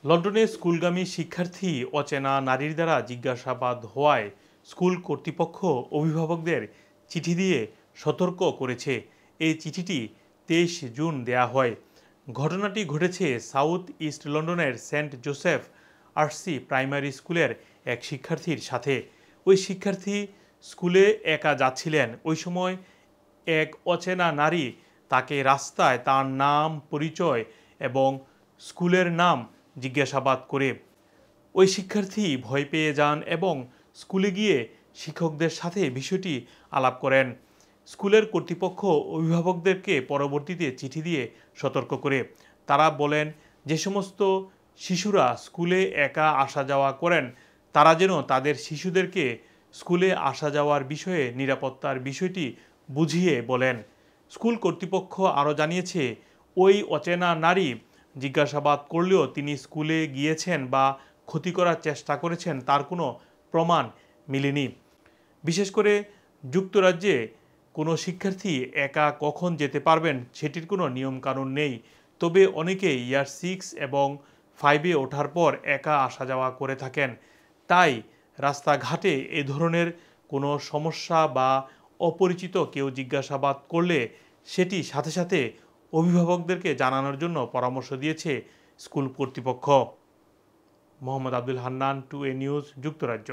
লন্ডনে স্কুলগামী শিক্ষার্থী অচেনা নারীর দ্বারা জিজ্ঞাসাবাদ হওয়ায় স্কুল কর্তৃপক্ষ অভিভাবকদের চিঠি দিয়ে সতর্ক করেছে। এই চিঠিটি 23 জুন দেয়া হয়। ঘটনাটি ঘটেছে সাউথ ইস্ট লন্ডনের সেন্ট জোসেফ আরসি প্রাইমারি স্কুলের এক শিক্ষার্থীর সাথে। ওই শিক্ষার্থী স্কুলে একা যাচ্ছিলেন। ওই সময় এক অচেনা নারী তাকে রাস্তায় তার নাম, পরিচয় এবং স্কুলের নাম জিজ্ঞাসাবাদ করে। ওই শিক্ষার্থী ভয় পেয়ে যান এবং স্কুলে গিয়ে শিক্ষকদের সাথে বিষয়টি আলাপ করেন। স্কুলের কর্তৃপক্ষ অভিভাবকদেরকে পরবর্তীতে চিঠি দিয়ে সতর্ক করে। তারা বলেন, যে সমস্ত শিশুরা স্কুলে একা আসা যাওয়া করেন তারা যেন তাদের শিশুদেরকে স্কুলে আসা যাওয়ার বিষয়ে নিরাপত্তার বিষয়টি বুঝিয়ে বলেন। স্কুল কর্তৃপক্ষ আরও জানিয়েছে, ওই অচেনা নারী জিজ্ঞাসাবাদ করলেও তিনি স্কুলে গিয়েছেন বা ক্ষতি করার চেষ্টা করেছেন তার কোনো প্রমাণ মেলেনি। বিশেষ করে যুক্তরাজ্যে কোনো শিক্ষার্থী একা কখন যেতে পারবেন সেটির কোনো নিয়মকানুন নেই। তবে অনেকেই ইয়ার 6 এবং 5-এ ওঠার পর একা আসা যাওয়া করে থাকেন। তাই রাস্তাঘাটে এ ধরনের কোনো সমস্যা বা অপরিচিত কেউ জিজ্ঞাসাবাদ করলে সেটি সাথে সাথে অভিভাবকদেরকে জানানোর জন্য পরামর্শ দিয়েছে স্কুল কর্তৃপক্ষ। মোহাম্মদ আব্দুল হান্নান, 2A নিউজ, যুক্তরাজ্য।